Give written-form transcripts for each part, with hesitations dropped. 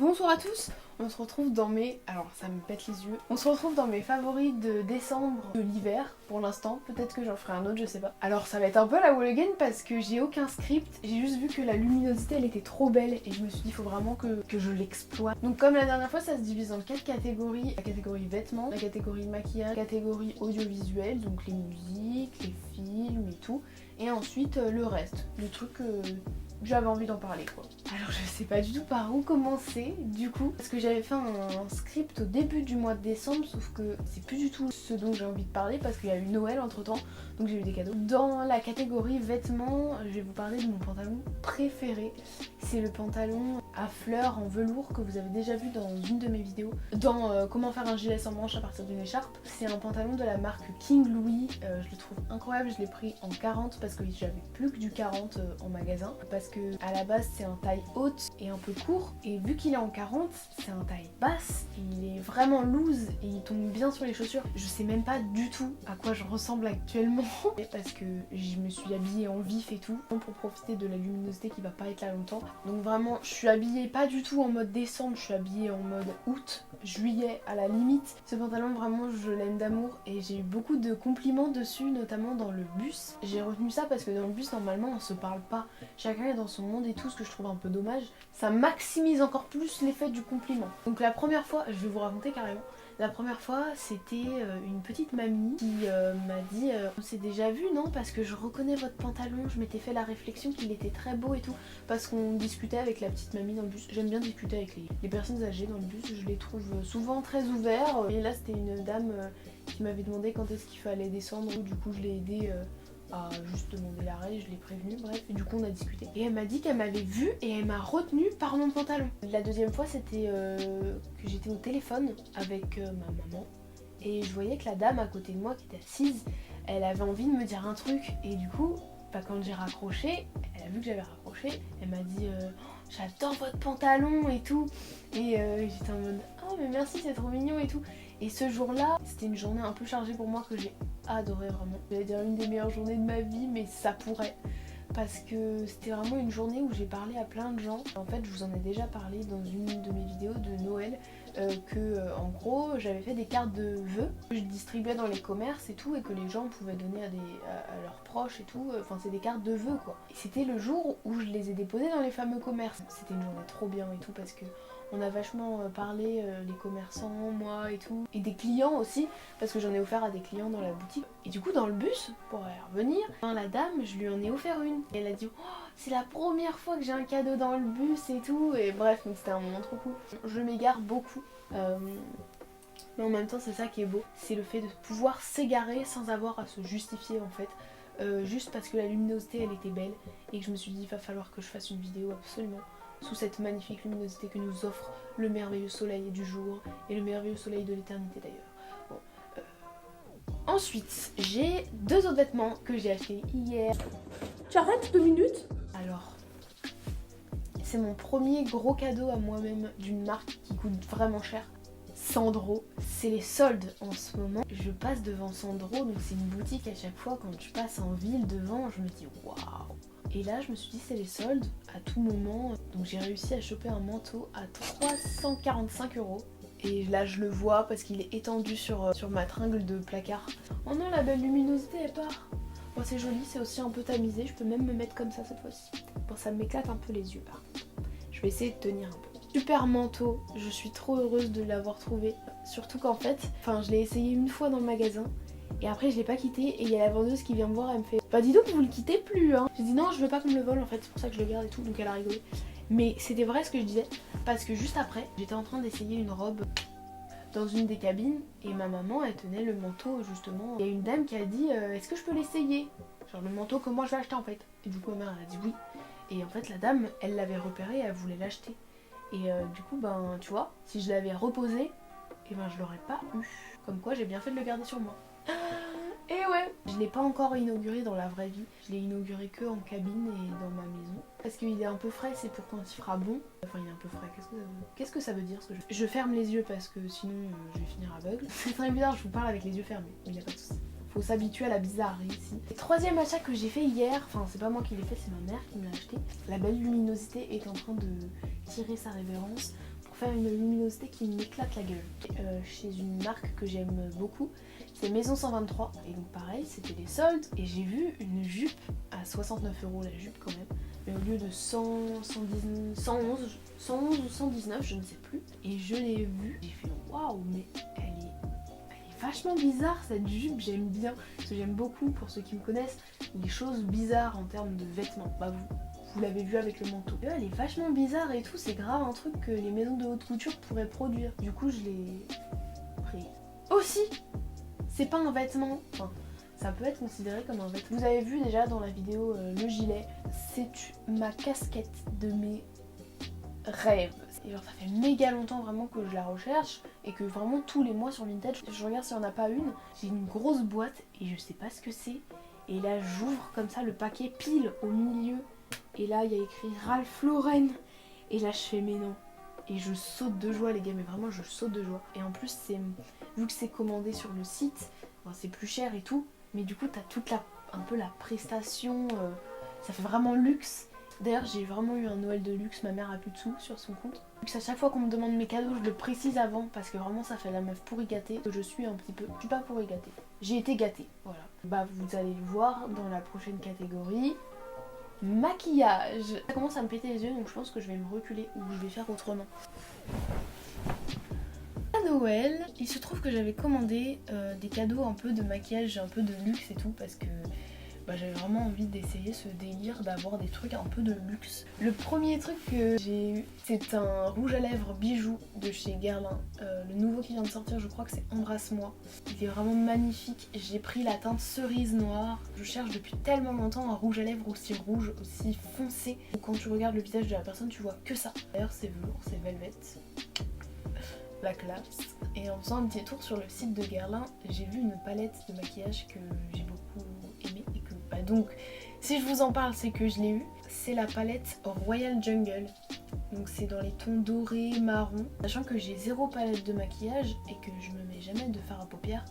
Bonsoir à tous, on se retrouve dans mes... Alors ça me pète les yeux. On se retrouve dans mes favoris de décembre de l'hiver pour l'instant. Peut-être que j'en ferai un autre, je sais pas. Alors ça va être un peu la wall again parce que j'ai aucun script. J'ai juste vu que la luminosité elle était trop belle et je me suis dit il faut vraiment que je l'exploite. Donc comme la dernière fois ça se divise en 4 catégories. La catégorie vêtements, la catégorie maquillage, la catégorie audiovisuel, donc les musiques, les films et tout. Et ensuite le reste, le truc j'avais envie d'en parler quoi. Alors je sais pas du tout par où commencer du coup, parce que j'avais fait un script au début du mois de décembre, sauf que c'est plus du tout ce dont j'ai envie de parler parce qu'il y a eu Noël entre temps, donc j'ai eu des cadeaux. Dans la catégorie vêtements, je vais vous parler de mon pantalon préféré. C'est le pantalon à fleurs en velours que vous avez déjà vu dans une de mes vidéos, dans comment faire un gilet sans manches à partir d'une écharpe. C'est un pantalon de la marque King Louis, je le trouve incroyable, je l'ai pris en 40 parce que j'avais plus que du 40 en magasin, parce que à la base c'est un taille haute et un peu court, et vu qu'il est en 40 c'est un taille basse, il est vraiment loose et il tombe bien sur les chaussures. Je sais même pas du tout à quoi je ressemble actuellement parce que je me suis habillée en vif et tout pour profiter de la luminosité qui va pas être là longtemps. Donc vraiment je suis habillée pas du tout en mode décembre, je suis habillée en mode août, juillet à la limite. Ce pantalon vraiment je l'aime d'amour et j'ai eu beaucoup de compliments dessus, notamment dans le bus. J'ai retenu ça parce que dans le bus normalement on se parle pas, chacun est dans son monde et tout, ce que je trouve un peu dommage. Ça maximise encore plus l'effet du compliment. Donc la première fois, je vais vous raconter carrément. La première fois, c'était une petite mamie qui m'a dit on s'est déjà vu non? Parce que je reconnais votre pantalon, je m'étais fait la réflexion qu'il était très beau et tout. Parce qu'on discutait avec la petite mamie dans le bus. J'aime bien discuter avec les personnes âgées dans le bus, je les trouve souvent très ouverts. Et là c'était une dame qui m'avait demandé quand est-ce qu'il fallait descendre. Du coup je l'ai aidée à juste demander l'arrêt, je l'ai prévenue, bref, et du coup on a discuté. Et elle m'a dit qu'elle m'avait vue et elle m'a retenue par mon pantalon. La deuxième fois c'était que j'étais au téléphone avec ma maman et je voyais que la dame à côté de moi qui était assise, elle avait envie de me dire un truc et du coup, quand j'ai raccroché, elle a vu que j'avais raccroché, elle m'a dit j'adore votre pantalon et tout, et j'étais en mode oh mais merci c'est trop mignon et tout. Et ce jour-là, c'était une journée un peu chargée pour moi que j'ai adoré vraiment. J'allais dire une des meilleures journées de ma vie, mais ça pourrait. Parce que c'était vraiment une journée où j'ai parlé à plein de gens. En fait, je vous en ai déjà parlé dans une de mes vidéos de Noël, en gros, j'avais fait des cartes de vœux que je distribuais dans les commerces et tout, et que les gens pouvaient donner à leurs proches et tout. Enfin, c'est des cartes de vœux quoi. Et c'était le jour où je les ai déposées dans les fameux commerces. C'était une journée trop bien et tout parce que on a vachement parlé, les commerçants, moi et tout, et des clients aussi, parce que j'en ai offert à des clients dans la boutique. Et du coup dans le bus, pour y revenir, la dame, je lui en ai offert une. Et elle a dit oh, c'est la première fois que j'ai un cadeau dans le bus et tout, et bref, donc c'était un moment trop cool. Je m'égare beaucoup, mais en même temps c'est ça qui est beau, c'est le fait de pouvoir s'égarer sans avoir à se justifier en fait. Juste parce que la luminosité elle était belle et que je me suis dit il va falloir que je fasse une vidéo absolument sous cette magnifique luminosité que nous offre le merveilleux soleil du jour et le merveilleux soleil de l'éternité d'ailleurs. Bon, ensuite, j'ai deux autres vêtements que j'ai achetés hier. Tu arrêtes 2 minutes? Alors, c'est mon premier gros cadeau à moi-même d'une marque qui coûte vraiment cher. Sandro, c'est les soldes en ce moment. Je passe devant Sandro, donc c'est une boutique à chaque fois quand je passe en ville devant, je me dis waouh. Et là je me suis dit c'est les soldes à tout moment, donc j'ai réussi à choper un manteau à 345 €. Et là je le vois parce qu'il est étendu sur ma tringle de placard. Oh non, la belle luminosité elle part. Bon c'est joli, c'est aussi un peu tamisé, je peux même me mettre comme ça cette fois-ci. Bon ça m'éclate un peu les yeux par contre. Je vais essayer de tenir un peu. Super manteau, je suis trop heureuse de l'avoir trouvé. Surtout qu'en fait, je l'ai essayé une fois dans le magasin et après je l'ai pas quitté et il y a la vendeuse qui vient me voir, elle me fait bah dis donc vous le quittez plus hein. J'ai dit non je veux pas qu'on me le vole en fait, c'est pour ça que je le garde et tout, donc elle a rigolé. Mais c'était vrai ce que je disais parce que juste après j'étais en train d'essayer une robe dans une des cabines et ma maman elle tenait le manteau justement. Il y a une dame qui a dit est-ce que je peux l'essayer? Genre le manteau que moi je vais acheter en fait. Et du coup ma mère elle a dit oui. Et en fait la dame elle l'avait repéré et elle voulait l'acheter. Et du coup tu vois, si je l'avais reposé, et je l'aurais pas eu. Comme quoi j'ai bien fait de le garder sur moi. Et ouais, je l'ai pas encore inauguré dans la vraie vie. Je l'ai inauguré que en cabine et dans ma maison. Parce qu'il est un peu frais, c'est pour quand il fera bon. Enfin il est un peu frais, qu'est-ce que ça veut dire ce que je ferme les yeux parce que sinon je vais finir aveugle. C'est très bizarre, je vous parle avec les yeux fermés, mais il n'y a pas de souci. Faut s'habituer à la bizarrerie ici. Le troisième achat que j'ai fait hier, c'est pas moi qui l'ai fait, c'est ma mère qui me l'a acheté. La belle luminosité est en train de tirer sa révérence pour faire une luminosité qui m'éclate la gueule. Chez une marque que j'aime beaucoup, c'est Maison 123. Et donc pareil, c'était les soldes et j'ai vu une jupe à 69 € la jupe quand même. Mais au lieu de 111 ou 119, je ne sais plus. Et je l'ai vue, j'ai fait waouh, mais elle est vachement bizarre cette jupe, j'aime bien. Parce que j'aime beaucoup, pour ceux qui me connaissent, les choses bizarres en termes de vêtements. Bah vous l'avez vu avec le manteau. Et elle est vachement bizarre et tout, c'est grave un truc que les maisons de haute couture pourraient produire. Du coup je l'ai pris. Aussi, c'est pas un vêtement, enfin ça peut être considéré comme un vêtement. Vous avez vu déjà dans la vidéo le gilet, c'est ma casquette de mes rêves. Et genre ça fait méga longtemps vraiment que je la recherche et que vraiment tous les mois sur Vinted, je regarde s'il n'y en a pas une. J'ai une grosse boîte et je sais pas ce que c'est. Et là j'ouvre comme ça le paquet pile au milieu. Et là il y a écrit Ralph Lauren. Et là je fais mais non. Et je saute de joie les gars, mais vraiment je saute de joie. Et en plus vu que c'est commandé sur le site, bon, c'est plus cher et tout. Mais du coup t'as toute un peu la prestation, ça fait vraiment luxe. D'ailleurs j'ai vraiment eu un Noël de luxe, ma mère a plus de sous sur son compte. Donc à chaque fois qu'on me demande mes cadeaux, je le précise avant parce que vraiment ça fait la meuf pourri gâtée. Je suis un petit peu, je suis pas pourri gâtée, j'ai été gâtée, voilà. Bah vous allez le voir dans la prochaine catégorie. Maquillage. Ça commence à me péter les yeux donc je pense que je vais me reculer ou je vais faire autrement. À Noël, il se trouve que j'avais commandé des cadeaux un peu de maquillage, un peu de luxe et tout parce que j'avais vraiment envie d'essayer ce délire d'avoir des trucs un peu de luxe. Le premier truc que j'ai eu, c'est un rouge à lèvres bijou de chez Guerlain. Le nouveau qui vient de sortir, je crois que c'est Embrasse-moi. Il est vraiment magnifique. J'ai pris la teinte cerise noire. Je cherche depuis tellement longtemps un rouge à lèvres aussi rouge, aussi foncé. Quand tu regardes le visage de la personne, tu vois que ça. D'ailleurs, c'est velours, c'est velvet. La classe. Et en faisant un petit tour sur le site de Guerlain, j'ai vu une palette de maquillage que j'ai beaucoup aimée et que donc si je vous en parle c'est que je l'ai eu. C'est la palette Royal Jungle. Donc c'est dans les tons dorés, marron. Sachant que j'ai zéro palette de maquillage et que je me mets jamais de fard à paupières.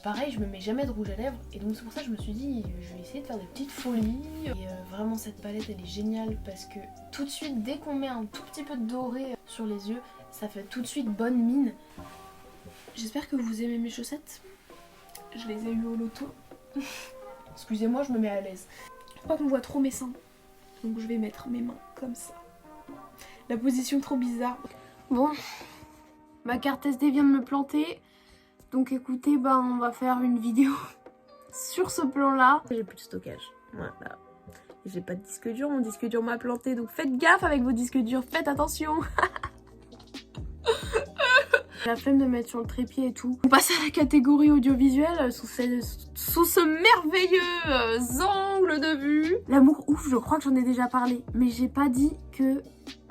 Pareil, je me mets jamais de rouge à lèvres et donc c'est pour ça que je me suis dit je vais essayer de faire des petites folies. Et vraiment cette palette elle est géniale parce que tout de suite dès qu'on met un tout petit peu de doré sur les yeux, ça fait tout de suite bonne mine. J'espère que vous aimez mes chaussettes. Je les ai eues au loto. Excusez-moi, je me mets à l'aise. Je crois qu'on voit trop mes seins. Donc je vais mettre mes mains comme ça. La position trop bizarre. Bon, ma carte SD vient de me planter. Donc écoutez, on va faire une vidéo sur ce plan-là. J'ai plus de stockage. Voilà. J'ai pas de disque dur, mon disque dur m'a planté. Donc faites gaffe avec vos disques durs, faites attention. J'ai la flemme de mettre sur le trépied et tout. On passe à la catégorie audiovisuelle sous ce merveilleux angle de vue. L'amour ouf, je crois que j'en ai déjà parlé. Mais j'ai pas dit que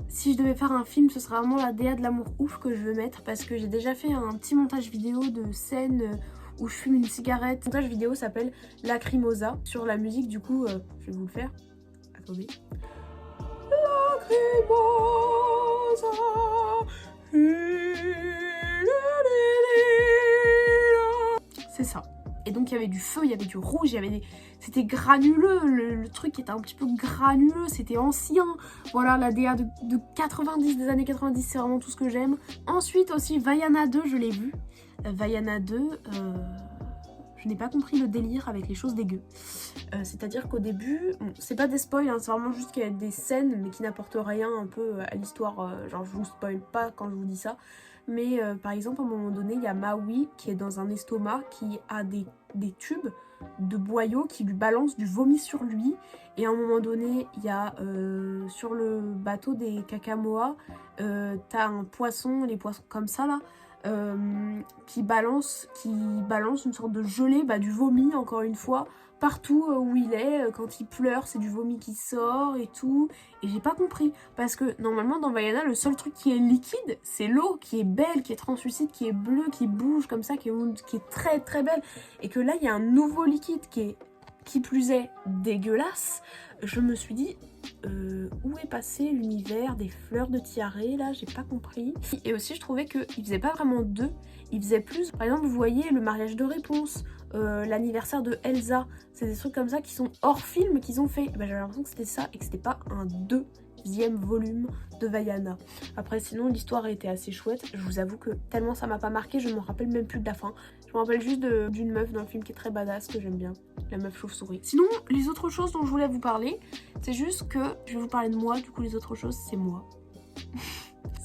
si je devais faire un film, ce serait vraiment la DA de l'amour ouf que je veux mettre. Parce que j'ai déjà fait un petit montage vidéo de scène où je fume une cigarette. Le montage vidéo s'appelle Lacrimosa. Sur la musique, du coup, je vais vous le faire. Attendez. Lacrimosa. C'est ça. Et donc il y avait du feu, il y avait du rouge, c'était granuleux, le truc était un petit peu granuleux, c'était ancien. Voilà, la DA de 90, des années 90, c'est vraiment tout ce que j'aime. Ensuite aussi Vaiana 2, je l'ai vu. Vaiana 2, je n'ai pas compris le délire avec les choses dégueu. C'est-à-dire qu'au début, bon, c'est pas des spoils, c'est vraiment juste qu'il y a des scènes mais qui n'apportent rien un peu à l'histoire. Genre je vous spoil pas quand je vous dis ça. Mais par exemple, à un moment donné, il y a Maui qui est dans un estomac qui a des tubes de boyaux qui lui balancent du vomi sur lui. Et à un moment donné, il y a sur le bateau des Kakamoa, t'as un poisson, les poissons comme ça là, qui balance une sorte de gelée, du vomi encore une fois, partout où il est. Quand il pleure, c'est du vomi qui sort et tout. Et j'ai pas compris, parce que normalement dans Vaiana, le seul truc qui est liquide, c'est l'eau qui est belle, qui est translucide, qui est bleue, qui bouge comme ça, qui est très très belle. Et que là, il y a un nouveau liquide qui plus est dégueulasse. Je me suis dit, où est passé l'univers des fleurs de tiare là, j'ai pas compris. Et aussi je trouvais qu'il faisait pas vraiment deux, il faisait plus. Par exemple vous voyez le mariage de réponse, l'anniversaire de Elsa. C'est des trucs comme ça qui sont hors film qu'ils ont fait. Bah, j'avais l'impression que c'était ça et que c'était pas un deuxième volume de Vaiana. Après sinon l'histoire était assez chouette. Je vous avoue que tellement ça m'a pas marqué, je me rappelle même plus de la fin. Je me rappelle juste d'une meuf dans le film qui est très badass, que j'aime bien. La meuf chauve-souris. Sinon, les autres choses dont je voulais vous parler, c'est juste que je vais vous parler de moi. Du coup, les autres choses, c'est moi.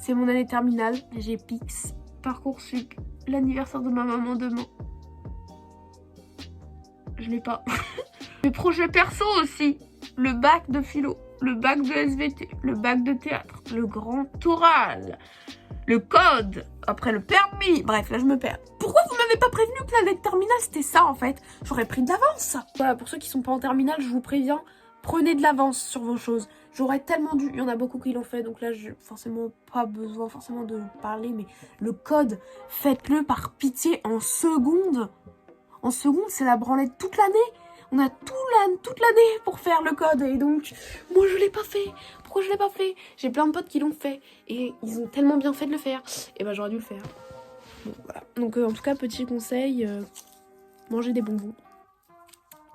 C'est mon année terminale. J'ai Pix, Parcoursup, l'anniversaire de ma maman demain. Je l'ai pas. Mes projets perso aussi. Le bac de philo, le bac de SVT, le bac de théâtre, le grand oral, le code, après le permis. Bref, là je me perds. Pourquoi vous m'avez pas prévenu que l'année de terminale c'était ça en fait? J'aurais pris de l'avance. Voilà, pour ceux qui sont pas en terminale, je vous préviens, prenez de l'avance sur vos choses. J'aurais tellement dû, il y en a beaucoup qui l'ont fait, donc là j'ai forcément pas besoin forcément de parler, mais le code, faites-le par pitié en seconde. En seconde, c'est la branlette toute l'année. On a toute l'année pour faire le code et donc moi je l'ai pas fait. Pourquoi je l'ai pas fait? J'ai plein de potes qui l'ont fait et ils ont tellement bien fait de le faire. Et ben j'aurais dû le faire. Bon, voilà. Donc en tout cas petit conseil, mangez des bonbons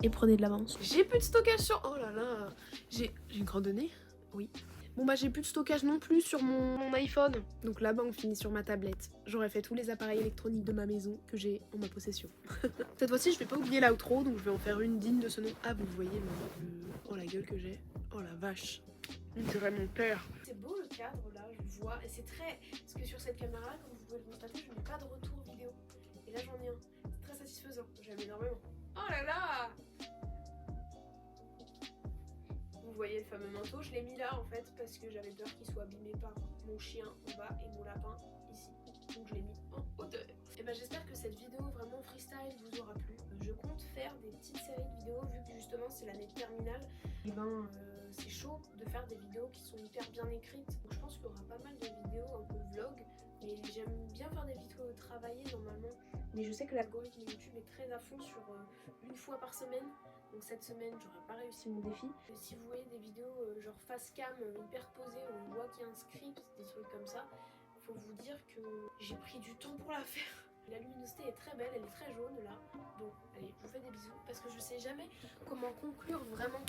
et prenez de l'avance. J'ai plus de stockage sur... Oh là là, j'ai une grande donnée. Oui. Bon bah j'ai plus de stockage non plus sur mon iPhone. Donc là-bas on finit sur ma tablette. J'aurais fait tous les appareils électroniques de ma maison que j'ai en ma possession. Cette fois-ci je vais pas oublier l'outro, donc je vais en faire une digne de ce nom. Ah vous voyez oh la gueule que j'ai. Oh la vache. On dirait mon père. C'est beau le cadre là, je vois. Et c'est très... Parce que sur cette caméra, comme vous pouvez le constater, je n'ai pas de retour vidéo. Et là j'en ai un. C'est très satisfaisant. J'aime énormément. Oh là là! Vous voyez le fameux manteau, je l'ai mis là en fait parce que j'avais peur qu'il soit abîmé par mon chien en bas et mon lapin ici. Donc je l'ai mis en hauteur. Et ben j'espère que cette vidéo vraiment freestyle vous aura plu. Je compte faire des petites séries de vidéos vu que justement c'est l'année de terminale. Et ben c'est chaud de faire des vidéos qui sont hyper bien écrites. Donc je pense qu'il y aura pas mal de vidéos un peu vlog. Mais j'aime bien faire des vidéos travaillées normalement. Mais je sais que l'algorithme YouTube est très à fond sur une fois par semaine. Donc cette semaine, j'aurais pas réussi mon défi. Si vous voyez des vidéos genre face cam hyper posées où on voit qu'il y a un script, des trucs comme ça, faut vous dire que j'ai pris du temps pour la faire. La luminosité est très belle, elle est très jaune là. Bon, allez, je vous fais des bisous parce que je sais jamais comment conclure vraiment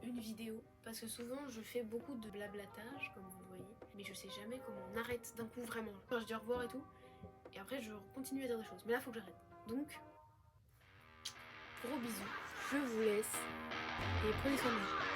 une vidéo. Parce que souvent, je fais beaucoup de blablatage, comme vous voyez. Mais je sais jamais comment on arrête d'un coup vraiment. Enfin, je dis au revoir et tout. Et après, je continue à dire des choses. Mais là, faut que j'arrête. Donc, gros bisous. Je vous laisse et prenez soin de vous.